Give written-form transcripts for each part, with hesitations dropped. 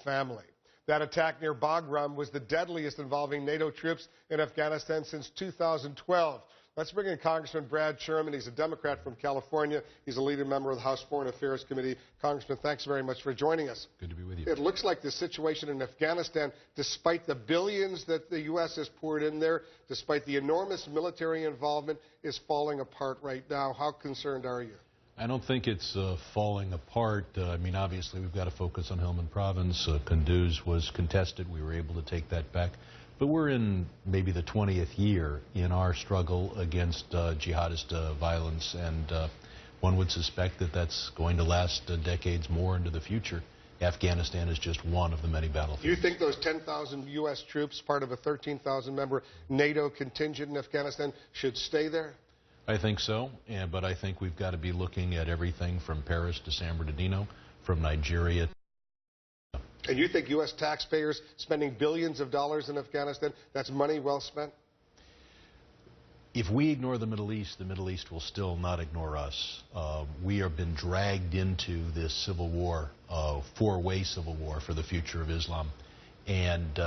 family. That attack near Bagram was the deadliest involving NATO troops in Afghanistan since 2012. Let's bring in Congressman Brad Sherman. He's a Democrat from California. He's a leading member of the House Foreign Affairs Committee. Congressman, thanks very much for joining us. Good to be with you. It looks like the situation in Afghanistan, despite the billions that the U.S. has poured in there, despite the enormous military involvement, is falling apart right now. How concerned are you? I don't think it's falling apart. I mean, obviously, we've got to focus on Helmand Province. Kunduz was contested. We were able to take that back. But we're in maybe the 20th year in our struggle against jihadist violence, and one would suspect that that's going to last decades more into the future. Afghanistan is just one of the many battlefields. Do you think those 10,000 U.S. troops, part of a 13,000-member NATO contingent in Afghanistan, should stay there? I think so, but I think we've got to be looking at everything from Paris to San Bernardino, from Nigeria. And you think U.S. taxpayers spending billions of dollars in Afghanistan, that's money well spent? If we ignore the Middle East will still not ignore us. We have been dragged into this civil war, four-way civil war for the future of Islam. And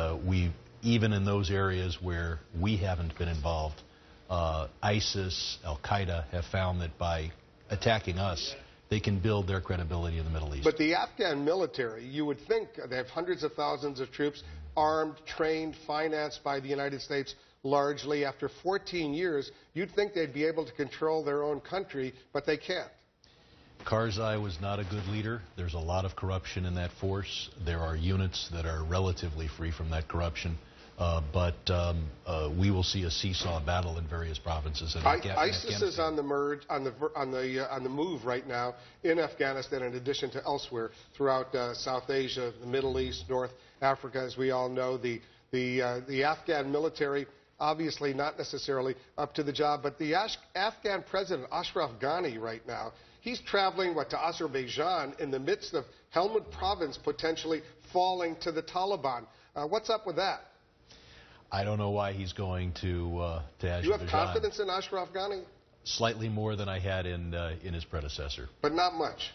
even in those areas where we haven't been involved, ISIS, Al-Qaeda have found that by attacking us, they can build their credibility in the Middle East. But the Afghan military, you would think they have hundreds of thousands of troops, armed, trained, financed by the United States largely. After 14 years, you'd think they'd be able to control their own country, but they can't. Karzai was not a good leader. There's a lot of corruption in that force. There are units that are relatively free from that corruption. But we will see a seesaw battle in various provinces. ISIS is on the move right now in Afghanistan, in addition to elsewhere throughout South Asia, the Middle East, North Africa. As we all know, the Afghan military obviously not necessarily up to the job, but the Afghan president Ashraf Ghani right now, he's traveling to Azerbaijan in the midst of Helmand Province potentially falling to the Taliban. What's up with that? I don't know why he's going to Azerbaijan. You have confidence in Ashraf Ghani? Slightly more than I had in his predecessor. But not much.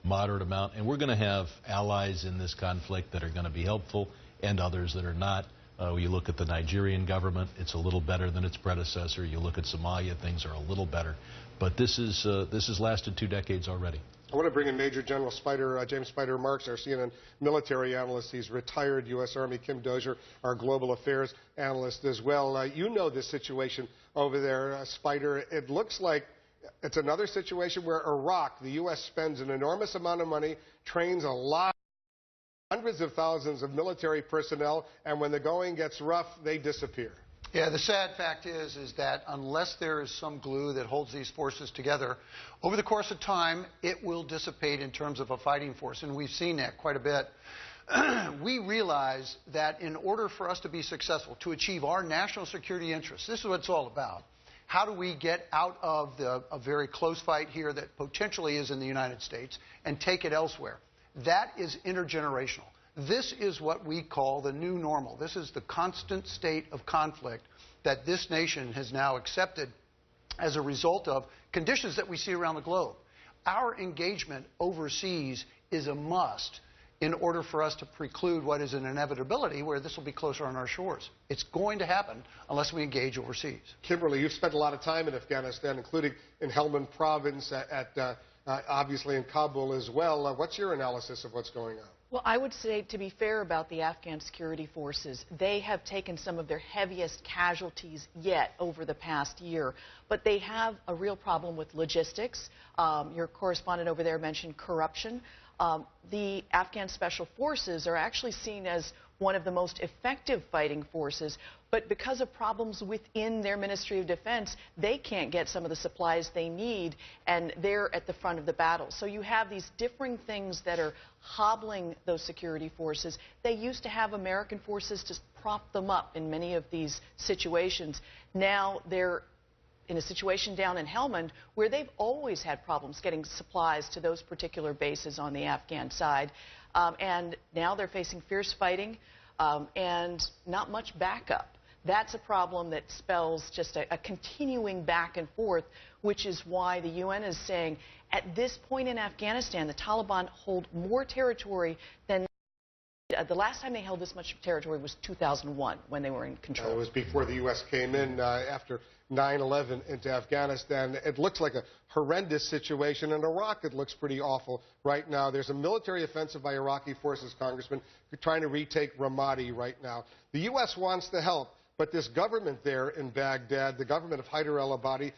Moderate amount. And we're going to have allies in this conflict that are going to be helpful and others that are not. You look at the Nigerian government, it's a little better than its predecessor. You look at Somalia, things are a little better. But this has lasted 2 decades already. I want to bring in Major General James Spider Marks, our CNN military analyst. He's retired U.S. Army. Kim Dozier, our global affairs analyst as well. You know this situation over there, Spider. It looks like it's another situation where Iraq, the U.S. spends an enormous amount of money, trains a lot, hundreds of thousands of military personnel, and when the going gets rough, they disappear. Yeah, the sad fact is that unless there is some glue that holds these forces together, over the course of time, it will dissipate in terms of a fighting force, and we've seen that quite a bit. We realize that in order for us to be successful, to achieve our national security interests, this is what it's all about. How do we get out of a very close fight here that potentially is in the United States and take it elsewhere? That is intergenerational. This is what we call the new normal. This is the constant state of conflict that this nation has now accepted as a result of conditions that we see around the globe. Our engagement overseas is a must in order for us to preclude what is an inevitability where this will be closer on our shores. It's going to happen unless we engage overseas. Kimberly, you've spent a lot of time in Afghanistan, including in Helmand Province, obviously in Kabul as well. What's your analysis of what's going on? Well, I would say, to be fair about the Afghan security forces, they have taken some of their heaviest casualties yet over the past year, but they have a real problem with logistics. Your correspondent over there mentioned corruption. The Afghan special forces are actually seen as one of the most effective fighting forces, but because of problems within their Ministry of Defense, they can't get some of the supplies they need, and they're at the front of the battle. So you have these differing things that are hobbling those security forces. They used to have American forces to prop them up in many of these situations. Now they're in a situation down in Helmand where they've always had problems getting supplies to those particular bases on the Afghan side. And now they're facing fierce fighting and not much backup. That's a problem that spells just a continuing back and forth, which is why the UN is saying at this point in Afghanistan, the Taliban hold more territory than the last time they held this much territory was 2001 when they were in control. It was before the U.S. came in after 9/11 into Afghanistan. It looks like a horrendous situation. In Iraq, it looks pretty awful right now. There's a military offensive by Iraqi forces, Congressman, trying to retake Ramadi right now. The U.S. wants to help, but this government there in Baghdad, the government of Hyder al-Abadi,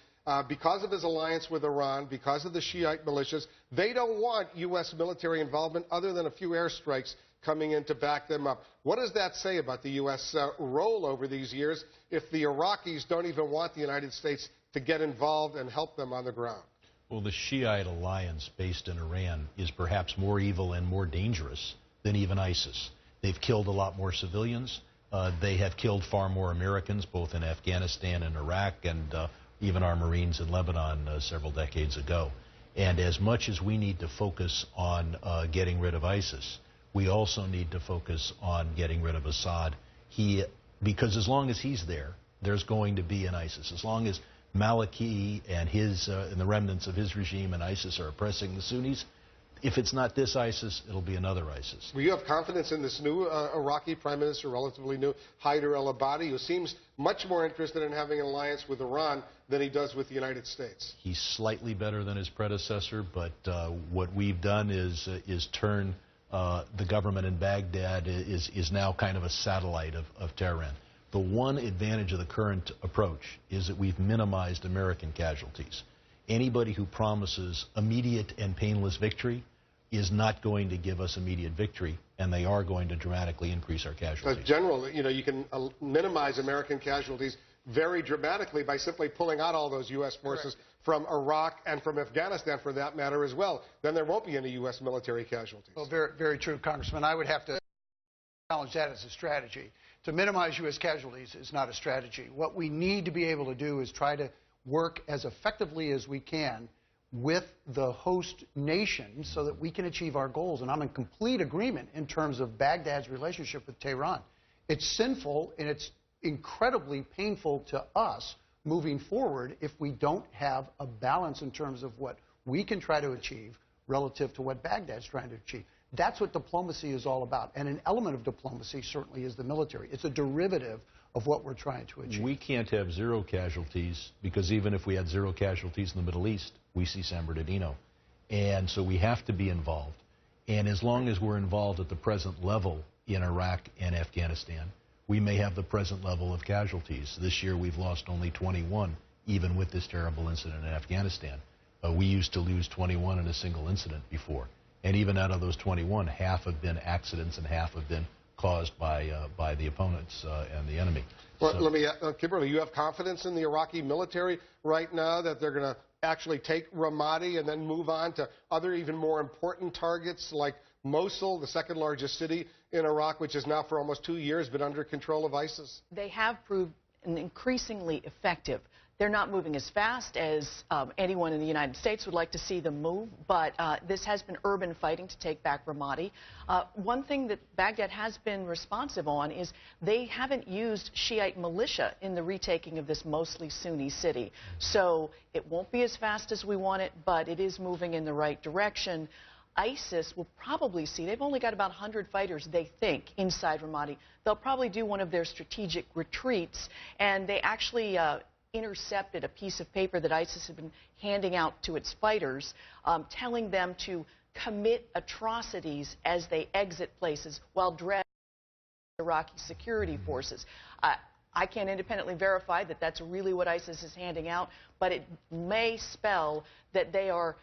because of his alliance with Iran, because of the Shiite militias, they don't want U.S. military involvement other than a few airstrikes coming in to back them up. What does that say about the U.S. Role over these years if the Iraqis don't even want the United States to get involved and help them on the ground? Well, the Shiite alliance based in Iran is perhaps more evil and more dangerous than even ISIS. They've killed a lot more civilians. They have killed far more Americans, both in Afghanistan and Iraq, and even our Marines in Lebanon several decades ago. And as much as we need to focus on getting rid of ISIS, we also need to focus on getting rid of Assad. Because as long as he's there, there's going to be an ISIS. As long as Maliki and the remnants of his regime and ISIS are oppressing the Sunnis, if it's not this ISIS, it'll be another ISIS. Will you have confidence in this new Iraqi prime minister, relatively new, Hyder al-Abadi, who seems much more interested in having an alliance with Iran than he does with the United States? He's slightly better than his predecessor, but what we've done is turn the government in Baghdad is now kind of a satellite of Tehran. The one advantage of the current approach is that we've minimized American casualties. Anybody who promises immediate and painless victory is not going to give us immediate victory, and they are going to dramatically increase our casualties. General, you can minimize American casualties very dramatically by simply pulling out all those U.S. forces from Iraq and from Afghanistan, for that matter, as well. Then there won't be any U.S. military casualties. Well, very, very true, Congressman. I would have to challenge that as a strategy. To minimize U.S. casualties is not a strategy. What we need to be able to do is try to work as effectively as we can with the host nation so that we can achieve our goals. And I'm in complete agreement in terms of Baghdad's relationship with Tehran. It's sinful and it's incredibly painful to us moving forward if we don't have a balance in terms of what we can try to achieve relative to what Baghdad's trying to achieve. That's what diplomacy is all about. And an element of diplomacy certainly is the military. It's a derivative of what we're trying to achieve. We can't have zero casualties, because even if we had zero casualties in the Middle East, we see San Bernardino. And so we have to be involved. And as long as we're involved at the present level in Iraq and Afghanistan, we may have the present level of casualties. This year we've lost only 21, even with this terrible incident in Afghanistan. We used to lose 21 in a single incident before. And even out of those 21, half have been accidents and half have been caused by the opponents and the enemy. Well, so, let me, Kimberly, you have confidence in the Iraqi military right now that they're going to actually take Ramadi and then move on to other even more important targets like Mosul, the second largest city in Iraq, which has now for almost 2 years been under control of ISIS? They have proved increasingly effective. They're not moving as fast as anyone in the United States would like to see them move, but this has been urban fighting to take back Ramadi. One thing that Baghdad has been responsive on is they haven't used Shiite militia in the retaking of this mostly Sunni city. So it won't be as fast as we want it, but it is moving in the right direction. ISIS will probably see, they've only got about 100 fighters, they think, inside Ramadi. They'll probably do one of their strategic retreats, and they actually intercepted a piece of paper that ISIS had been handing out to its fighters, telling them to commit atrocities as they exit places while dragging Iraqi security forces. I can't independently verify that that's really what ISIS is handing out, but it may spell that they are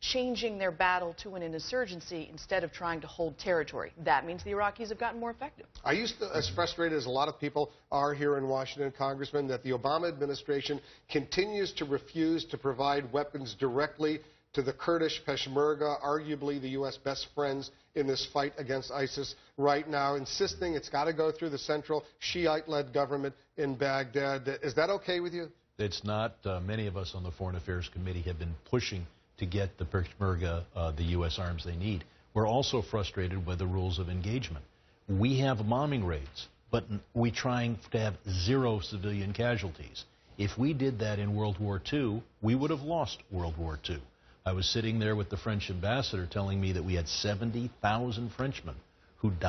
changing their battle to an insurgency instead of trying to hold territory. That means the Iraqis have gotten more effective. Are you as frustrated as a lot of people are here in Washington, Congressman, that the Obama administration continues to refuse to provide weapons directly to the Kurdish Peshmerga, arguably the U.S. best friends in this fight against ISIS right now, insisting it's got to go through the central Shiite-led government in Baghdad? Is that okay with you? It's not. Many of us on the Foreign Affairs Committee have been pushing to get the Peshmerga the U.S. arms they need. We're also frustrated with the rules of engagement. We have bombing raids, but we're trying to have zero civilian casualties. If we did that in World War II, we would have lost World War II. I was sitting there with the French ambassador telling me that we had 70,000 Frenchmen who died.